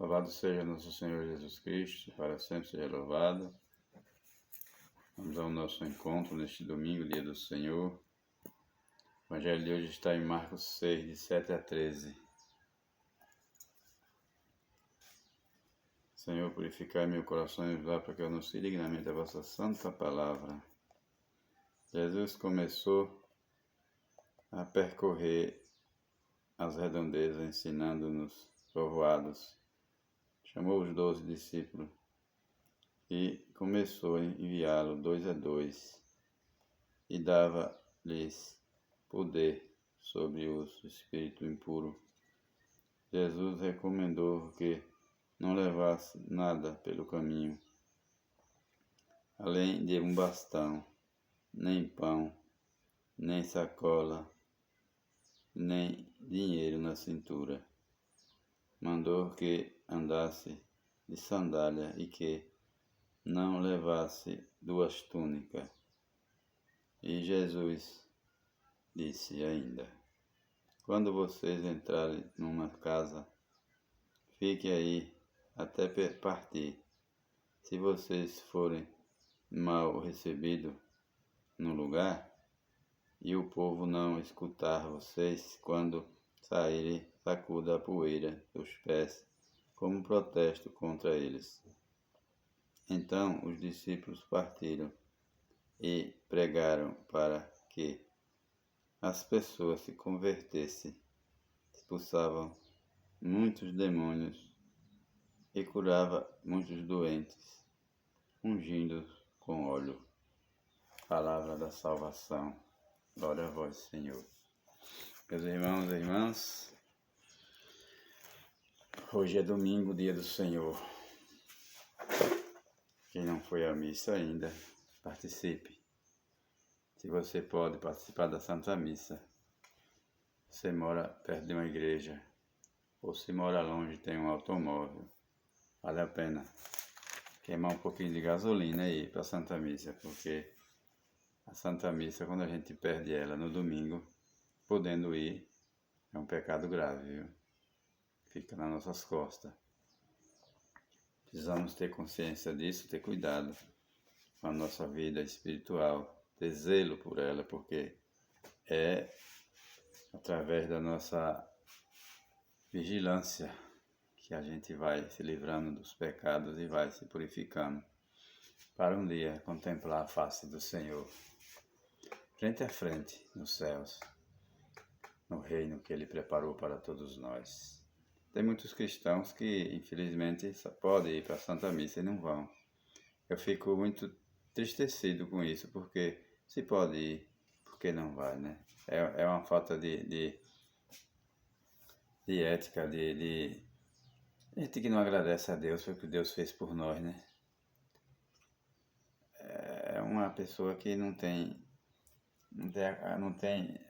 Louvado seja nosso Senhor Jesus Cristo, para sempre seja louvado. Vamos ao nosso encontro neste domingo, dia do Senhor. O Evangelho de hoje está em Marcos 6, de 7 a 13. Senhor, purificai meu coração e vá para que eu anuncie dignamente a vossa santa palavra. Jesus começou a percorrer as redondezas, ensinando nos povoados. Chamou os 12 discípulos e começou a enviá-los 2 a 2 e dava-lhes poder sobre os espíritos impuros. Jesus recomendou que não levasse nada pelo caminho, além de um bastão, nem pão, nem sacola, nem dinheiro na cintura. Mandou que andasse de sandália e que não levasse 2 túnicas. E Jesus disse ainda: quando vocês entrarem numa casa, fiquem aí até partir. Se vocês forem mal recebidos no lugar, e o povo não escutar vocês, quando saírem, sacuda a poeira dos pés, como protesto contra eles. Então os discípulos partiram e pregaram para que as pessoas se convertessem, expulsavam muitos demônios e curava muitos doentes, ungindo com óleo. Palavra da salvação. Glória a vós, Senhor. Meus irmãos e irmãs, hoje é domingo, dia do Senhor. Quem não foi à missa ainda, participe. Se você pode participar da Santa Missa, você mora perto de uma igreja, ou se mora longe tem um automóvel, vale a pena queimar um pouquinho de gasolina e ir para a Santa Missa, porque a Santa Missa, quando a gente perde ela no domingo, podendo ir, é um pecado grave, viu? Fica nas nossas costas. Precisamos ter consciência disso, ter cuidado com a nossa vida espiritual, ter zelo por ela, porque é através da nossa vigilância que a gente vai se livrando dos pecados e vai se purificando para um dia contemplar a face do Senhor, frente a frente, nos céus, no reino que Ele preparou para todos nós. Tem muitos cristãos que, infelizmente, só podem ir para a Santa Missa e não vão. Eu fico muito entristecido com isso, porque se pode ir, por que não vai, né? É uma falta de ética, de gente que não agradece a Deus pelo que Deus fez por nós, né? É uma pessoa que não tem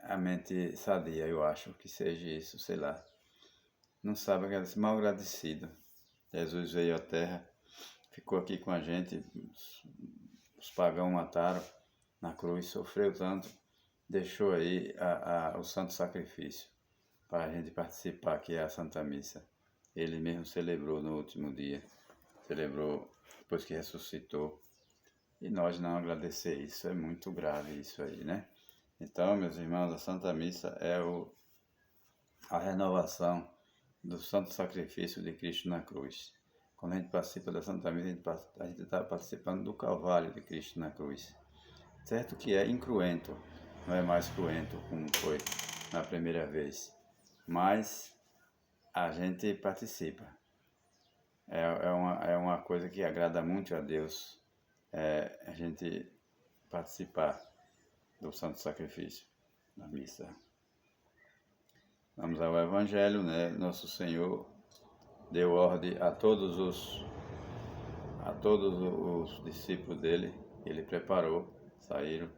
a mente sadia, eu acho que seja isso, sei lá. Não sabe agradecer, mal agradecido. Jesus veio à terra, ficou aqui com a gente, os pagãos mataram na cruz, sofreu tanto, deixou aí o santo sacrifício para a gente participar, que é a Santa Missa. Ele mesmo celebrou no último dia, celebrou depois que ressuscitou. E nós não agradecer isso, é muito grave isso aí, né? Então, meus irmãos, a Santa Missa é a renovação do santo sacrifício de Cristo na cruz. Quando a gente participa da Santa Missa, a gente está participando do Calvário de Cristo na cruz. Certo que é incruento, não é mais cruento como foi na primeira vez, mas a gente participa. É uma coisa que agrada muito a Deus, a gente participar do santo sacrifício na missa. Vamos ao Evangelho, né? Nosso Senhor deu ordem a todos os discípulos dele, que ele preparou, saíram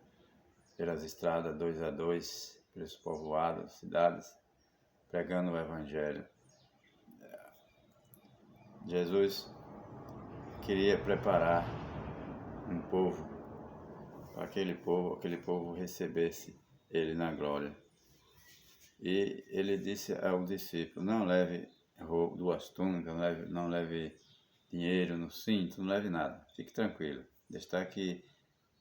pelas estradas 2 a 2, pelos povoados, cidades, pregando o Evangelho. Jesus queria preparar um povo, para aquele povo recebesse ele na glória. E ele disse ao discípulo: não leve duas túnicas, não leve dinheiro no cinto, não leve nada. Fique tranquilo. Destaque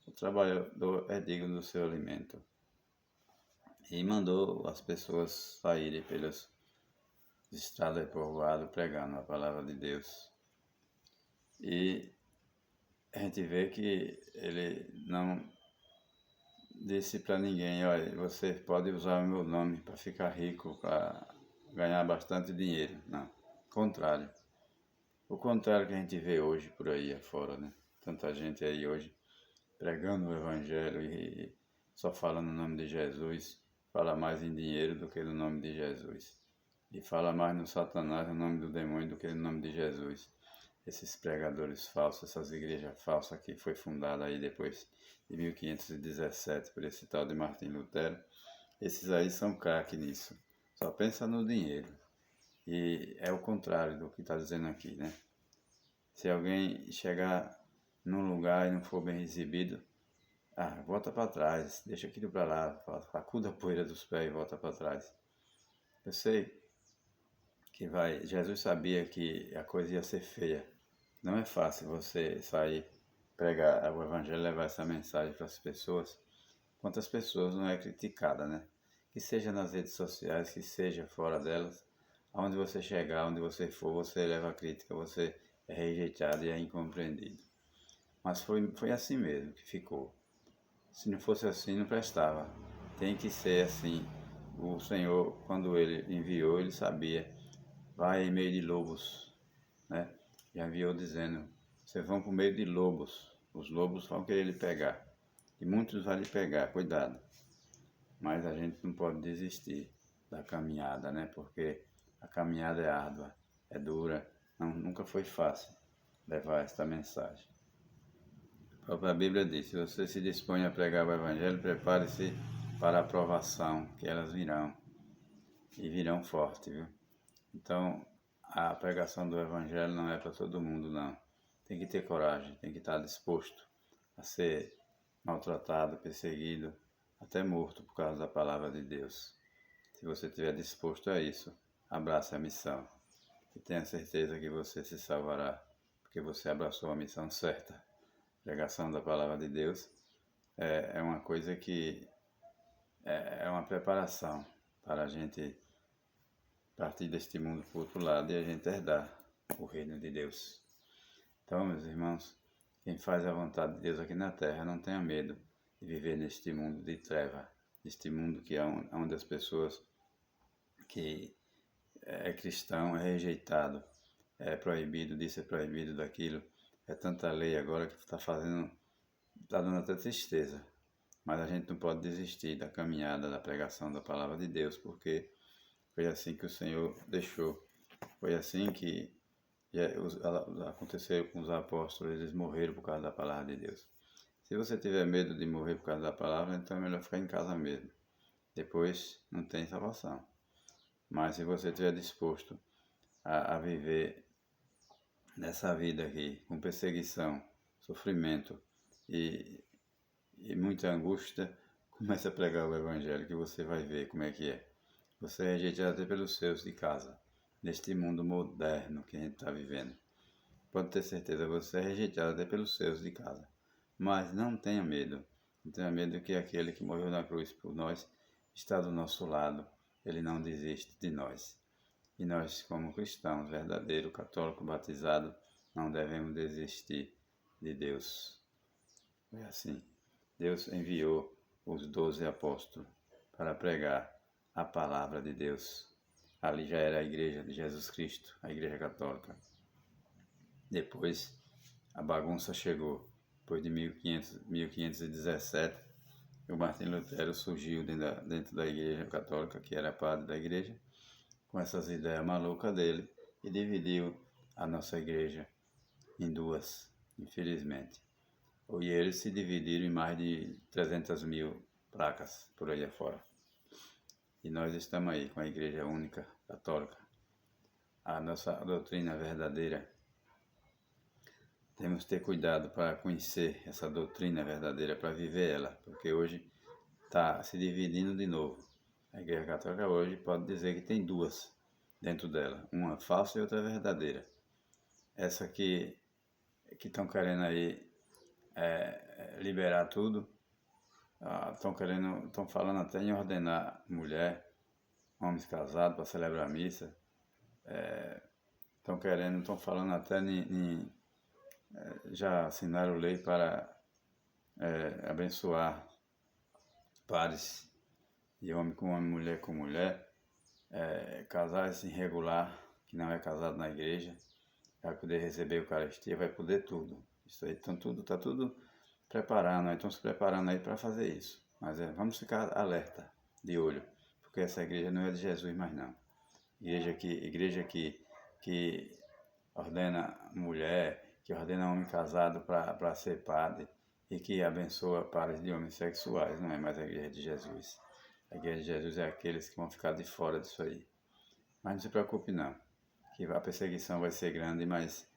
o trabalhador é digno do seu alimento. E mandou as pessoas saírem pelas estradas e povoados pregando a palavra de Deus. E a gente vê que ele não disse para ninguém: olha, você pode usar o meu nome para ficar rico, para ganhar bastante dinheiro. Não, o contrário. O contrário que a gente vê hoje por aí afora, né? Tanta gente aí hoje pregando o Evangelho e só falando no nome de Jesus, fala mais em dinheiro do que no nome de Jesus. E fala mais no Satanás, no nome do demônio, do que no nome de Jesus. Esses pregadores falsos, essas igrejas falsas que foi fundada aí depois de 1517 por esse tal de Martim Lutero, esses aí são craque nisso. Só pensa no dinheiro. E é o contrário do que está dizendo aqui, né? Se alguém chegar num lugar e não for bem recebido, volta para trás, deixa aquilo para lá, sacuda a poeira dos pés e volta para trás. Eu sei que Jesus sabia que a coisa ia ser feia. Não é fácil você sair, pregar o Evangelho, levar essa mensagem para as pessoas. Quantas pessoas não é criticada, né? Que seja nas redes sociais, que seja fora delas, aonde você chegar, onde você for, você leva a crítica, você é rejeitado e é incompreendido. Mas foi assim mesmo que ficou. Se não fosse assim, não prestava. Tem que ser assim. O Senhor, quando Ele enviou, Ele sabia. Vai em meio de lobos, né? Já enviou dizendo, vocês vão por meio de lobos. Os lobos vão querer lhe pegar. E muitos vão lhe pegar, cuidado. Mas a gente não pode desistir da caminhada, né? Porque a caminhada é árdua, é dura. Nunca foi fácil levar esta mensagem. A própria Bíblia diz, se você se dispõe a pregar o Evangelho, prepare-se para a provação, que elas virão. E virão forte, viu? Então, a pregação do Evangelho não é para todo mundo, não. Tem que ter coragem, tem que estar disposto a ser maltratado, perseguido, até morto por causa da palavra de Deus. Se você estiver disposto a isso, abrace a missão. E tenha certeza que você se salvará, porque você abraçou a missão certa. A pregação da palavra de Deus é uma coisa que é uma preparação para a gente partir deste mundo para o outro lado e a gente herdar o reino de Deus. Então, meus irmãos, quem faz a vontade de Deus aqui na terra não tenha medo de viver neste mundo de treva, neste mundo que é onde as pessoas que é cristão é rejeitado, é proibido disso, é proibido daquilo. É tanta lei agora que está dando até tristeza. Mas a gente não pode desistir da caminhada, da pregação da palavra de Deus, porque foi assim que o Senhor deixou. Foi assim que aconteceu com os apóstolos, eles morreram por causa da palavra de Deus. Se você tiver medo de morrer por causa da palavra, então é melhor ficar em casa mesmo. Depois não tem salvação. Mas se você estiver disposto a viver nessa vida aqui, com perseguição, sofrimento e muita angústia, comece a pregar o Evangelho, que você vai ver como é que é. Você é rejeitado até pelos seus de casa, neste mundo moderno que a gente está vivendo. Pode ter certeza, você é rejeitado até pelos seus de casa. Mas não tenha medo. Não tenha medo que aquele que morreu na cruz por nós está do nosso lado. Ele não desiste de nós. E nós, como cristãos verdadeiros, católicos, batizados, não devemos desistir de Deus. É assim. Deus enviou os 12 apóstolos para pregar a palavra de Deus. Ali já era a igreja de Jesus Cristo, a igreja católica. Depois a bagunça chegou. Depois de 1517, o Martim Lutero surgiu dentro da igreja católica, que era padre da igreja, com essas ideias malucas dele, e dividiu a nossa igreja em duas, infelizmente. E eles se dividiram em mais de 300 mil placas por aí afora. E nós estamos aí com a igreja única, católica, a nossa doutrina verdadeira. Temos que ter cuidado para conhecer essa doutrina verdadeira, para viver ela, porque hoje está se dividindo de novo. A igreja católica hoje pode dizer que tem duas. dentro dela, uma falsa e outra verdadeira. Essa que estão querendo aí liberar tudo, estão falando até em ordenar mulher, homens casados para celebrar a missa, estão falando até já assinaram lei para abençoar pares de homem com homem, mulher com mulher, casais irregular, que não é casado na igreja, vai poder receber a Eucaristia, vai poder tudo. Isso aí está tudo preparando, nós estamos se preparando aí para fazer isso. Mas vamos ficar alerta, de olho, porque essa igreja não é de Jesus mais não. Igreja que ordena mulher, que ordena homem casado para ser padre e que abençoa pares de homens sexuais, não é mais a igreja de Jesus. A igreja de Jesus é aqueles que vão ficar de fora disso aí. Mas não se preocupe não, que a perseguição vai ser grande, mas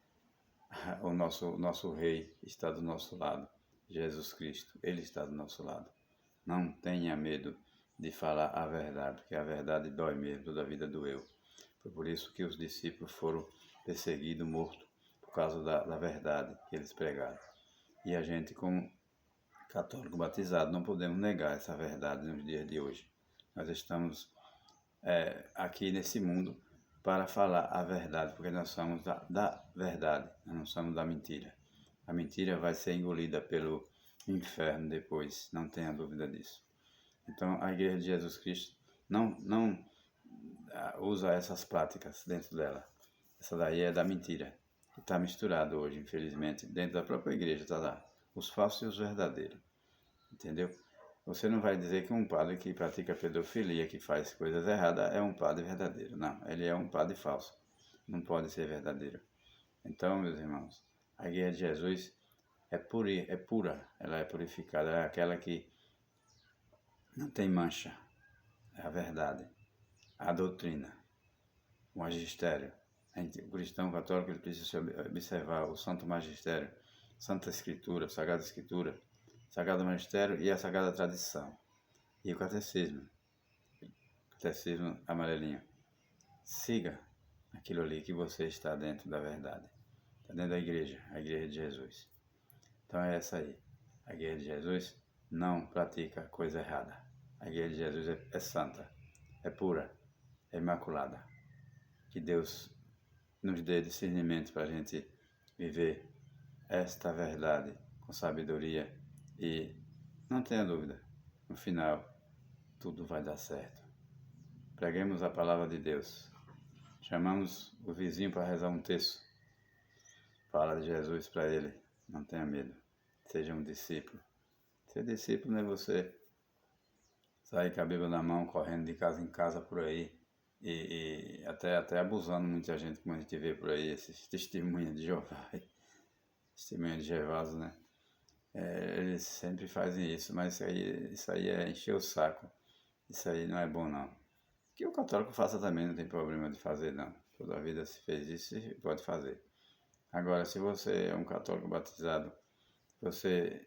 o nosso rei está do nosso lado, Jesus Cristo, ele está do nosso lado. Não tenha medo de falar a verdade, porque a verdade dói mesmo, toda a vida doeu. Foi por isso que os discípulos foram perseguidos, mortos, por causa da verdade que eles pregaram. E a gente, como católico batizado, não podemos negar essa verdade nos dias de hoje. Nós estamos aqui nesse mundo para falar a verdade, porque nós somos da verdade, nós não somos da mentira. A mentira vai ser engolida pelo inferno depois, não tenha dúvida disso. Então, a Igreja de Jesus Cristo não usa essas práticas dentro dela. Essa daí é da mentira, que está misturado hoje, infelizmente, dentro da própria igreja, está lá, os falsos e os verdadeiros, entendeu? Você não vai dizer que um padre que pratica pedofilia, que faz coisas erradas, é um padre verdadeiro. Não, ele é um padre falso. Não pode ser verdadeiro. Então, meus irmãos, a Igreja de Jesus é pura, ela é purificada, ela é aquela que não tem mancha. É a verdade, a doutrina, o magistério. O cristão católico ele precisa observar o Santo Magistério, Santa Escritura, Sagrada Escritura, Sagrado Magistério e a Sagrada Tradição. E o Catecismo amarelinho. Siga aquilo ali que você está dentro da verdade. Está dentro da igreja, a Igreja de Jesus. Então é essa aí. A Igreja de Jesus não pratica coisa errada. A Igreja de Jesus é santa, é pura, é imaculada. Que Deus nos dê discernimento para a gente viver esta verdade com sabedoria e não tenha dúvida, no final tudo vai dar certo. Preguemos a palavra de Deus. Chamamos o vizinho para rezar um texto. Fala de Jesus para ele, não tenha medo. Seja um discípulo. Ser discípulo não é você sair com a Bíblia na mão, correndo de casa em casa por aí e até abusando muita gente, como a gente vê por aí, esses testemunhas de Jeová, testemunhas de Jeová, né? Eles sempre fazem isso, mas isso aí é encher o saco. Isso aí não é bom não. Que o católico faça também, não tem problema de fazer não. Toda a vida se fez isso e pode fazer. Agora, se você é um católico batizado, você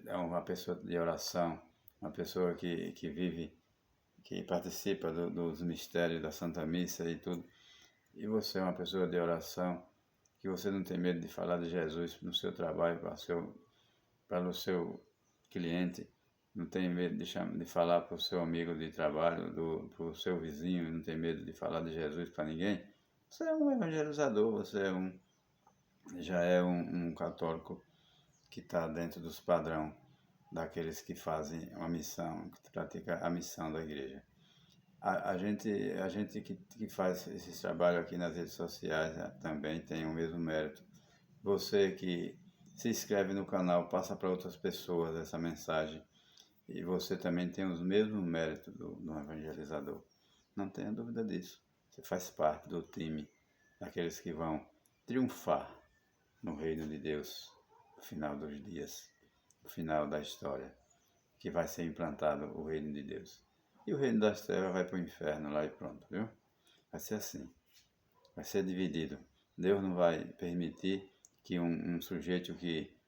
é uma pessoa de oração, uma pessoa que vive, que participa dos mistérios da Santa Missa e tudo, e você é uma pessoa de oração, que você não tem medo de falar de Jesus no seu trabalho, para o seu cliente, não tem medo de falar para o seu amigo de trabalho, para o seu vizinho, não tem medo de falar de Jesus para ninguém, você é um evangelizador, você já é um católico que está dentro dos padrões daqueles que fazem uma missão, que pratica a missão da igreja. A gente que faz esse trabalho aqui nas redes sociais também tem o mesmo mérito. Você que se inscreve no canal, passa para outras pessoas essa mensagem e você também tem os mesmos méritos do evangelizador. Não tenha dúvida disso. Você faz parte do time daqueles que vão triunfar no reino de Deus no final dos dias, no final da história, que vai ser implantado o reino de Deus. E o reino das trevas vai para o inferno lá e pronto, viu? Vai ser assim. Vai ser dividido. Deus não vai permitir que um sujeito que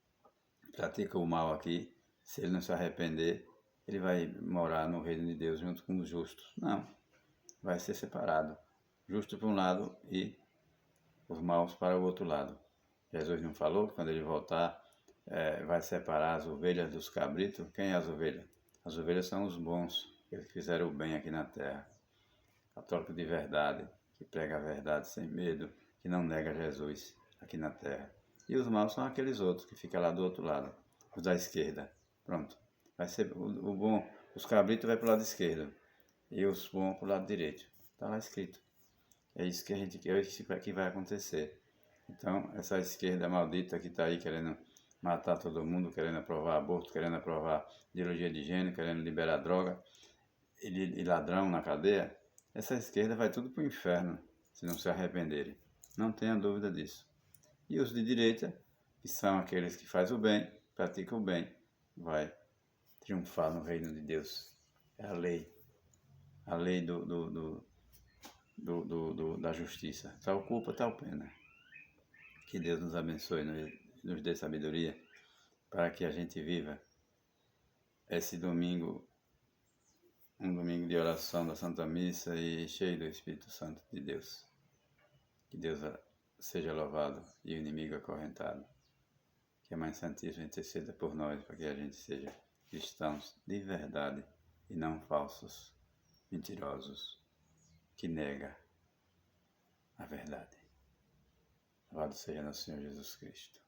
pratica o mal aqui, se ele não se arrepender, ele vai morar no reino de Deus junto com os justos. Não. Vai ser separado. justo para um lado e os maus para o outro lado. Jesus não falou que quando ele voltar vai separar as ovelhas dos cabritos? Quem é as ovelhas? As ovelhas são os bons, aqueles que fizeram o bem aqui na terra. Católico de verdade, que prega a verdade sem medo, que não nega Jesus aqui na terra. E os maus são aqueles outros que ficam lá do outro lado, os da esquerda. Pronto. Vai ser o bom, os cabritos vai para o lado esquerdo e os bons para o lado direito. Está lá escrito. É isso que que vai acontecer. Então, essa esquerda maldita que está aí querendo matar todo mundo, querendo aprovar aborto, querendo aprovar ideologia de gênero, querendo liberar droga e ladrão na cadeia, essa esquerda vai tudo para o inferno, se não se arrependerem. Não tenha dúvida disso. E os de direita, que são aqueles que fazem o bem, praticam o bem, vai triunfar no reino de Deus. É a lei da justiça. Tal culpa, tal pena. Que Deus nos abençoe, nos dê sabedoria, para que a gente viva esse domingo, um domingo de oração da Santa Missa e cheio do Espírito Santo de Deus. Que Deus seja louvado e o inimigo acorrentado. Que a Mãe Santíssima interceda por nós, para que a gente seja cristãos de verdade e não falsos, mentirosos, que nega a verdade. Louvado seja nosso Senhor Jesus Cristo.